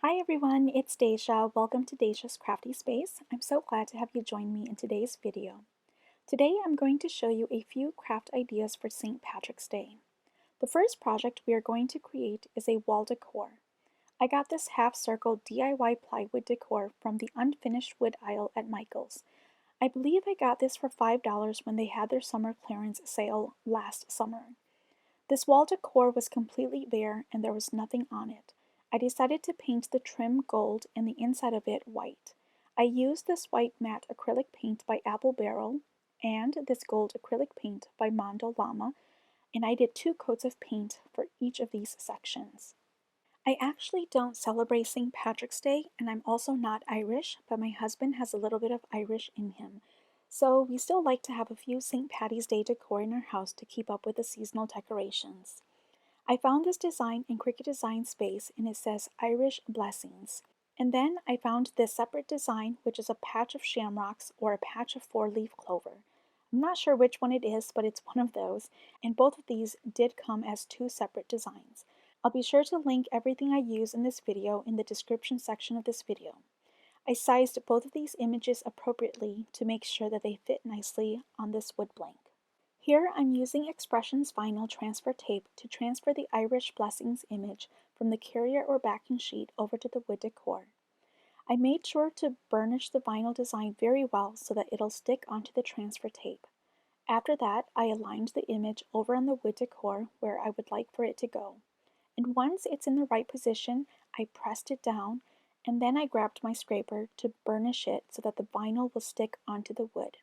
Hi everyone, it's Deja. Welcome to Deja's Crafty Space. I'm so glad to have you join me in today's video. Today I'm going to show you a few craft ideas for St. Patrick's Day. The first project we are going to create is a wall decor. I got this half-circle DIY plywood decor from the unfinished wood aisle at Michael's. I believe I got this for $5 when they had their summer clearance sale last summer. This wall decor was completely bare and there was nothing on it. I decided to paint the trim gold and the inside of it white. I used this white matte acrylic paint by Apple Barrel and this gold acrylic paint by Mondo Llama, and I did 2 coats of paint for each of these sections. I actually don't celebrate St. Patrick's Day, and I'm also not Irish, but my husband has a little bit of Irish in him. So we still like to have a few St. Patty's Day decor in our house to keep up with the seasonal decorations. I found this design in Cricut Design Space and it says Irish Blessings. And then I found this separate design, which is a patch of shamrocks or a patch of 4-leaf clover. I'm not sure which one it is, but it's one of those, and both of these did come as 2 separate designs. I'll be sure to link everything I use in this video in the description section of this video. I sized both of these images appropriately to make sure that they fit nicely on this wood blank. Here I'm using Expressions vinyl transfer tape to transfer the Irish Blessings image from the carrier or backing sheet over to the wood decor. I made sure to burnish the vinyl design very well so that it'll stick onto the transfer tape. After that, I aligned the image over on the wood decor where I would like for it to go. And once it's in the right position, I pressed it down and then I grabbed my scraper to burnish it so that the vinyl will stick onto the wood.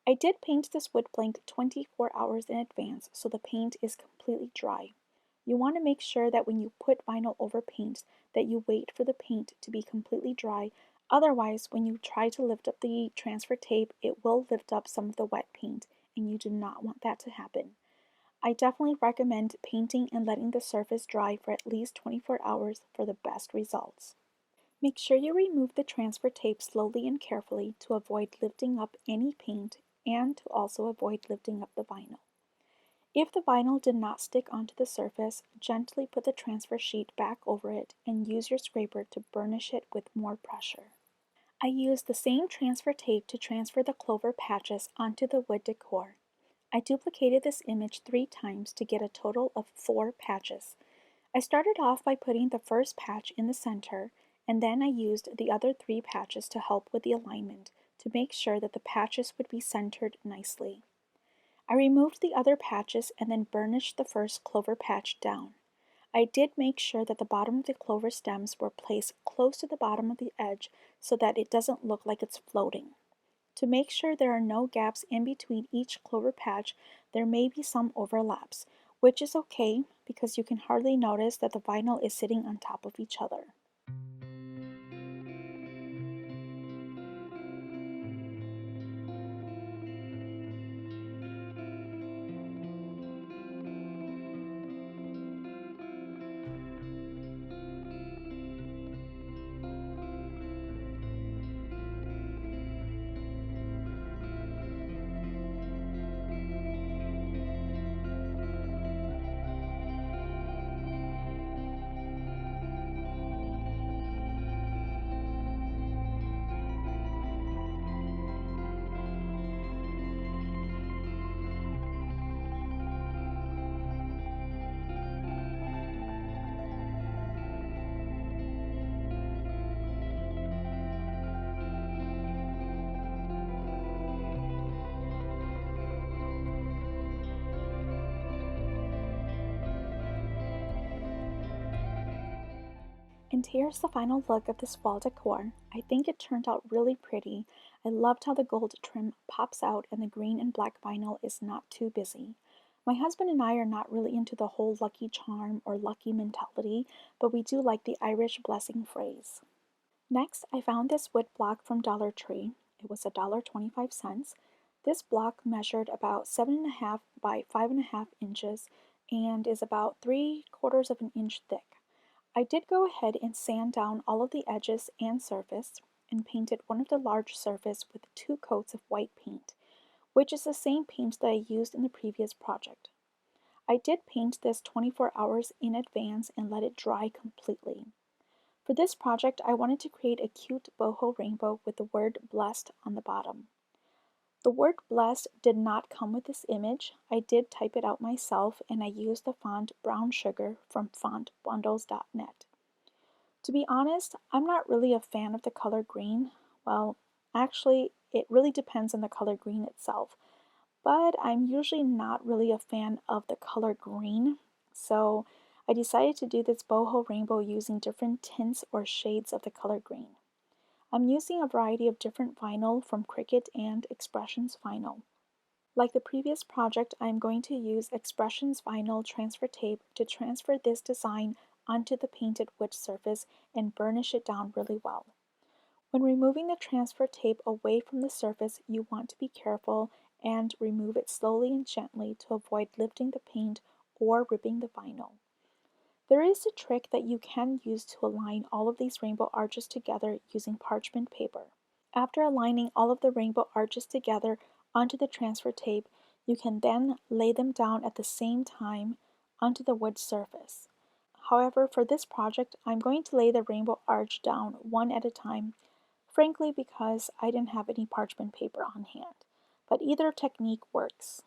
I did paint this wood blank 24 hours in advance so the paint is completely dry. You want to make sure that when you put vinyl over paint that you wait for the paint to be completely dry, otherwise when you try to lift up the transfer tape it will lift up some of the wet paint and you do not want that to happen. I definitely recommend painting and letting the surface dry for at least 24 hours for the best results. Make sure you remove the transfer tape slowly and carefully to avoid lifting up any paint and to also avoid lifting up the vinyl. If the vinyl did not stick onto the surface, gently put the transfer sheet back over it and use your scraper to burnish it with more pressure. I used the same transfer tape to transfer the clover patches onto the wood decor. I duplicated this image 3 times to get a total of 4 patches. I started off by putting the first patch in the center, and then I used the other 3 patches to help with the alignment to make sure that the patches would be centered nicely. I removed the other patches and then burnished the first clover patch down. I did make sure that the bottom of the clover stems were placed close to the bottom of the edge so that it doesn't look like it's floating. To make sure there are no gaps in between each clover patch, there may be some overlaps, which is okay because you can hardly notice that the vinyl is sitting on top of each other. And here's the final look of this wall decor. I think it turned out really pretty. I loved how the gold trim pops out and the green and black vinyl is not too busy. My husband and I are not really into the whole lucky charm or lucky mentality, but we do like the Irish blessing phrase. Next, I found this wood block from Dollar Tree. It was $1.25. This block measured about 7.5 by 5.5 inches and is about 3/4 of an inch thick. I did go ahead and sand down all of the edges and surface and painted one of the large surface with 2 coats of white paint, which is the same paint that I used in the previous project. I did paint this 24 hours in advance and let it dry completely. For this project, I wanted to create a cute boho rainbow with the word blessed on the bottom. The word blessed did not come with this image. I did type it out myself and I used the font Brown Sugar from fontbundles.net. To be honest, I'm not really a fan of the color green. Well, actually, it really depends on the color green itself, but I'm usually not really a fan of the color green, so I decided to do this boho rainbow using different tints or shades of the color green. I'm using a variety of different vinyl from Cricut and Expressions vinyl. Like the previous project, I'm going to use Expressions vinyl transfer tape to transfer this design onto the painted wood surface and burnish it down really well. When removing the transfer tape away from the surface, you want to be careful and remove it slowly and gently to avoid lifting the paint or ripping the vinyl. There is a trick that you can use to align all of these rainbow arches together using parchment paper. After aligning all of the rainbow arches together onto the transfer tape, you can then lay them down at the same time onto the wood surface. However, for this project, I'm going to lay the rainbow arch down one at a time, frankly because I didn't have any parchment paper on hand, but either technique works.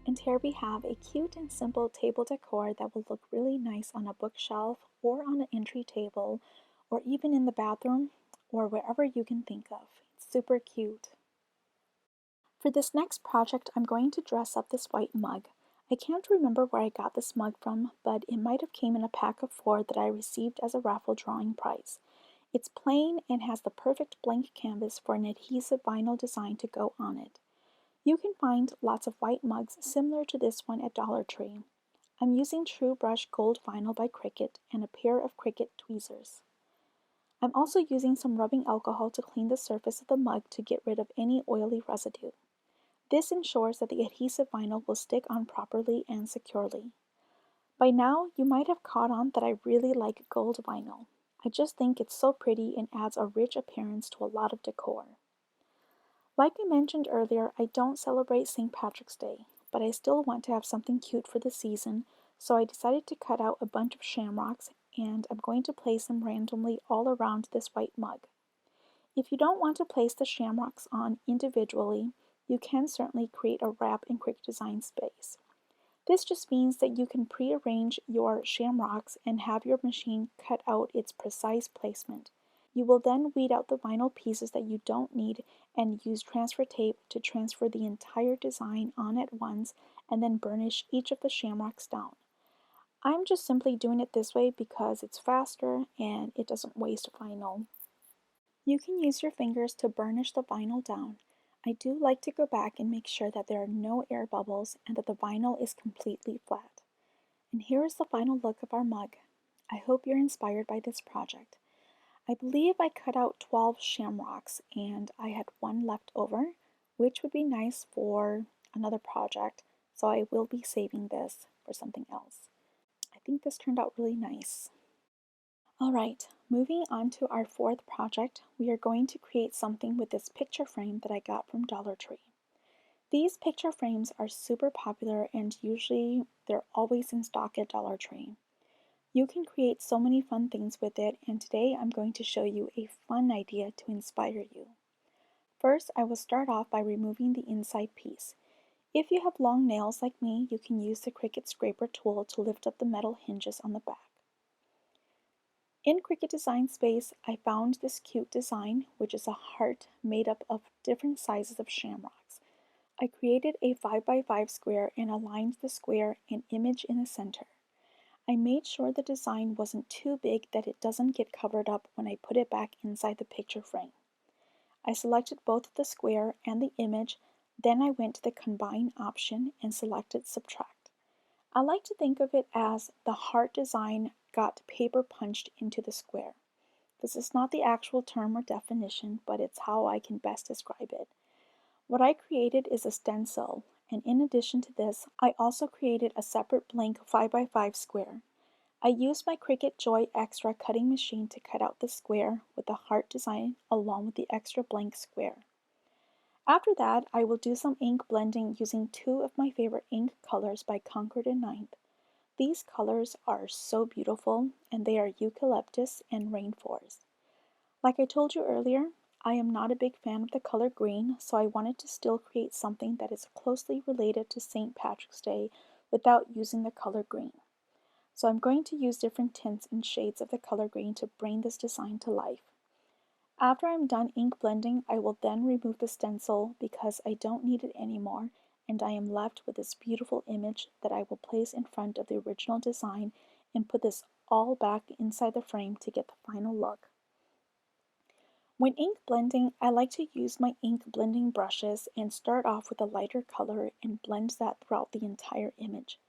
And here we have a cute and simple table decor that will look really nice on a bookshelf or on an entry table or even in the bathroom or wherever you can think of. It's super cute. For this next project, I'm going to dress up this white mug. I can't remember where I got this mug from, but it might have came in a pack of 4 that I received as a raffle drawing prize. It's plain and has the perfect blank canvas for an adhesive vinyl design to go on it. You can find lots of white mugs similar to this one at Dollar Tree. I'm using True Brush Gold Vinyl by Cricut and a pair of Cricut tweezers. I'm also using some rubbing alcohol to clean the surface of the mug to get rid of any oily residue. This ensures that the adhesive vinyl will stick on properly and securely. By now, you might have caught on that I really like gold vinyl. I just think it's so pretty and adds a rich appearance to a lot of decor. Like I mentioned earlier, I don't celebrate St. Patrick's Day, but I still want to have something cute for the season, so I decided to cut out a bunch of shamrocks and I'm going to place them randomly all around this white mug. If you don't want to place the shamrocks on individually, you can certainly create a wrap in Cricut Design Space. This just means that you can pre-arrange your shamrocks and have your machine cut out its precise placement. You will then weed out the vinyl pieces that you don't need and use transfer tape to transfer the entire design on at once and then burnish each of the shamrocks down. I'm just simply doing it this way because it's faster and it doesn't waste vinyl. You can use your fingers to burnish the vinyl down. I do like to go back and make sure that there are no air bubbles and that the vinyl is completely flat. And here is the final look of our mug. I hope you're inspired by this project. I believe I cut out 12 shamrocks and I had one left over, which would be nice for another project, so I will be saving this for something else. I think this turned out really nice. Alright, moving on to our 4th project, we are going to create something with this picture frame that I got from Dollar Tree. These picture frames are super popular and usually they're always in stock at Dollar Tree. You can create so many fun things with it, and today I'm going to show you a fun idea to inspire you. First, I will start off by removing the inside piece. If you have long nails like me, you can use the Cricut scraper tool to lift up the metal hinges on the back. In Cricut Design Space, I found this cute design, which is a heart made up of different sizes of shamrocks. I created a 5x5 square and aligned the square and image in the center. I made sure the design wasn't too big that it doesn't get covered up when I put it back inside the picture frame. I selected both the square and the image, Then I went to the Combine option and selected Subtract. I like to think of it as the heart design got paper punched into the square. This is not the actual term or definition, but it's how I can best describe it. What I created is a stencil, and in addition to this, I also created a separate blank 5x5 square. I used my Cricut Joy Xtra cutting machine to cut out the square with the heart design along with the extra blank square. After that, I will do some ink blending using two of my favorite ink colors by Concord and Ninth. These colors are so beautiful, and they are eucalyptus and rainforest. Like I told you earlier, I am not a big fan of the color green, so I wanted to still create something that is closely related to St. Patrick's Day without using the color green. So I'm going to use different tints and shades of the color green to bring this design to life. After I'm done ink blending, I will then remove the stencil because I don't need it anymore, and I am left with this beautiful image that I will place in front of the original design and put this all back inside the frame to get the final look. When ink blending, I like to use my ink blending brushes and start off with a lighter color and blend that throughout the entire image.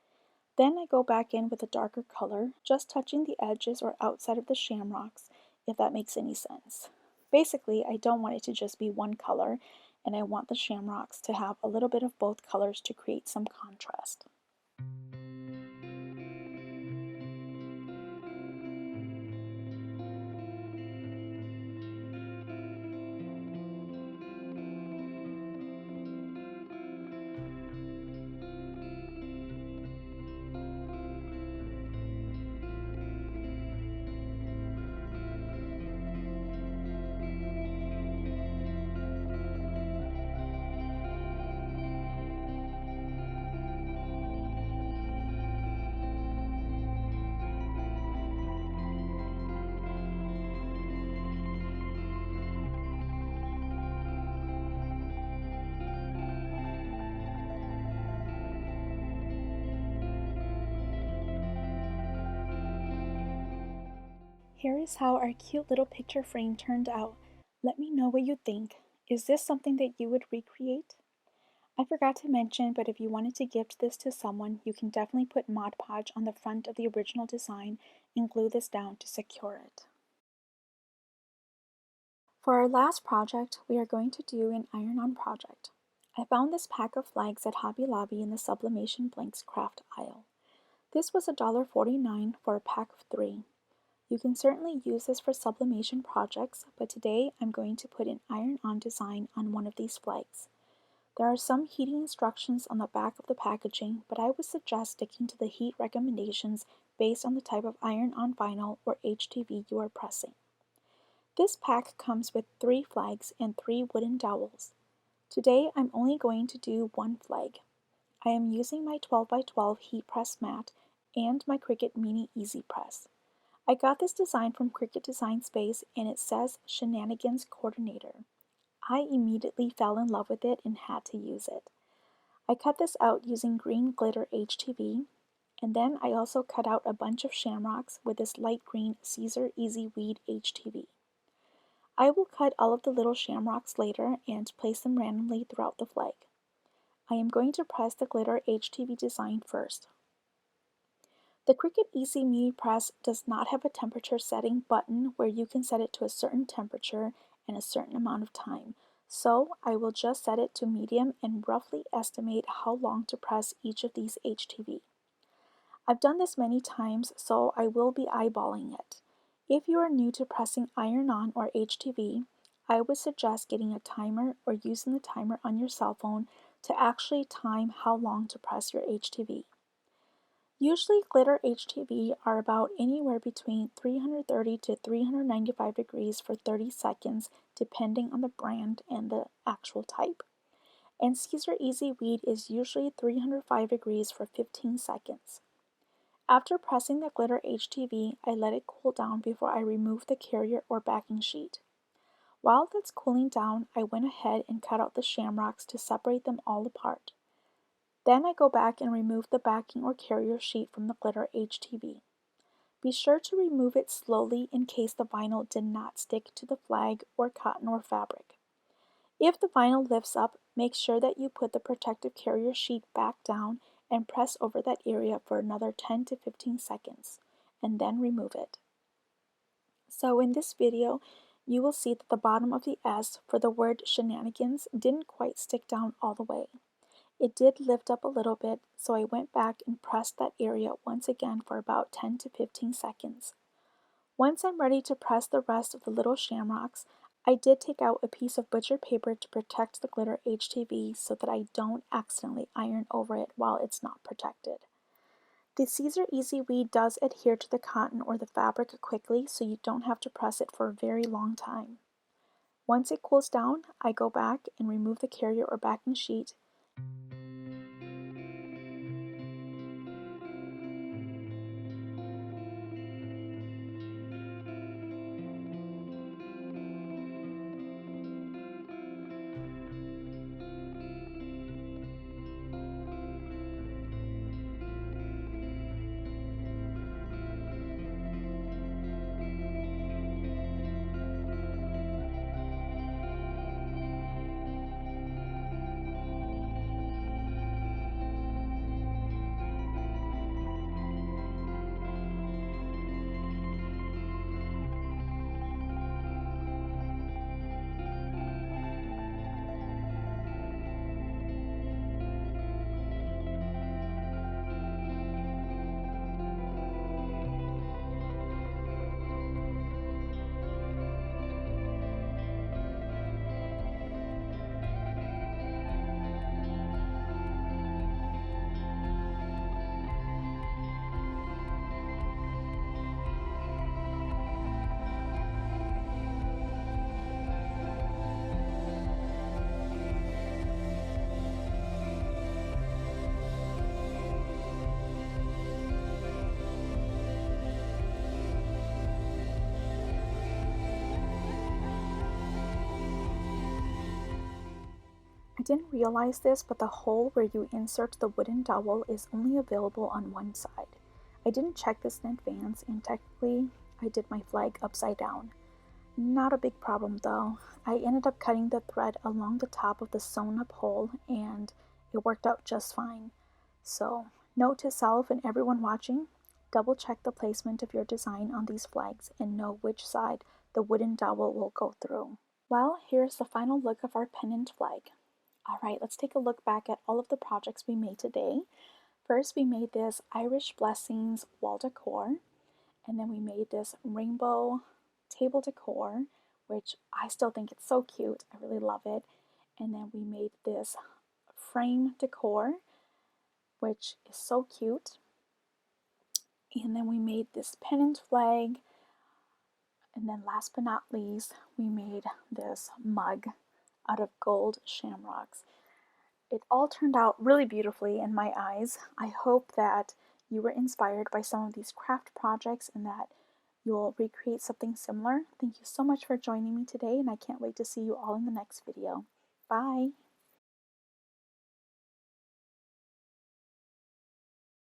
Then I go back in with a darker color, just touching the edges or outside of the shamrocks, if that makes any sense. Basically, I don't want it to just be one color, and I want the shamrocks to have a little bit of both colors to create some contrast. Here is how our cute little picture frame turned out. Let me know what you think. Is this something that you would recreate? I forgot to mention, but if you wanted to gift this to someone, you can definitely put Mod Podge on the front of the original design and glue this down to secure it. For our last project, we are going to do an iron-on project. I found this pack of flags at Hobby Lobby in the Sublimation Blanks craft aisle. This was $1.49 for a pack of 3. You can certainly use this for sublimation projects, but today I'm going to put an iron-on design on one of these flags. There are some heating instructions on the back of the packaging, but I would suggest sticking to the heat recommendations based on the type of iron-on vinyl or HTV you are pressing. This pack comes with 3 flags and 3 wooden dowels. Today I'm only going to do one flag. I am using my 12x12 heat press mat and my Cricut Mini Easy Press. I got this design from Cricut Design Space and it says Shenanigans Coordinator. I immediately fell in love with it and had to use it. I cut this out using green glitter HTV, and then I also cut out a bunch of shamrocks with this light green Caesar Easy Weed HTV. I will cut all of the little shamrocks later and place them randomly throughout the flag. I am going to press the glitter HTV design first. The Cricut Easy Mini Press does not have a temperature setting button where you can set it to a certain temperature and a certain amount of time, so I will just set it to medium and roughly estimate how long to press each of these HTV. I've done this many times, so I will be eyeballing it. If you are new to pressing iron-on or HTV, I would suggest getting a timer or using the timer on your cell phone to actually time how long to press your HTV. Usually glitter HTV are about anywhere between 330 to 395 degrees for 30 seconds depending on the brand and the actual type. And Caesar Easy Weed is usually 305 degrees for 15 seconds. After pressing the glitter HTV, I let it cool down before I remove the carrier or backing sheet. While that's cooling down, I went ahead and cut out the shamrocks to separate them all apart. Then I go back and remove the backing or carrier sheet from the glitter HTV. Be sure to remove it slowly in case the vinyl did not stick to the flag or cotton or fabric. If the vinyl lifts up, make sure that you put the protective carrier sheet back down and press over that area for another 10 to 15 seconds, and then remove it. So in this video, you will see that the bottom of the S for the word shenanigans didn't quite stick down all the way. It did lift up a little bit, so I went back and pressed that area once again for about 10 to 15 seconds. Once I'm ready to press the rest of the little shamrocks, I did take out a piece of butcher paper to protect the glitter HTV so that I don't accidentally iron over it while it's not protected. The Caesar Easy Weed does adhere to the cotton or the fabric quickly, so you don't have to press it for a very long time. Once it cools down, I go back and remove the carrier or backing sheet. I didn't realize this, but the hole where you insert the wooden dowel is only available on one side. I didn't check this in advance, and technically I did my flag upside down. Not a big problem though. I ended up cutting the thread along the top of the sewn up hole and it worked out just fine. So, note to self and everyone watching, double check the placement of your design on these flags and know which side the wooden dowel will go through. Well, here's the final look of our pennant flag. Alright, let's take a look back at all of the projects we made today. First, we made this Irish Blessings wall decor, and then we made this rainbow table decor, which I still think it's so cute. I really love it. And then we made this frame decor, which is so cute. And then we made this pennant flag. And then last but not least, we made this mug out of gold shamrocks. It all turned out really beautifully in my eyes. I hope that you were inspired by some of these craft projects and that you'll recreate something similar. Thank you so much for joining me today, and I can't wait to see you all in the next video. Bye!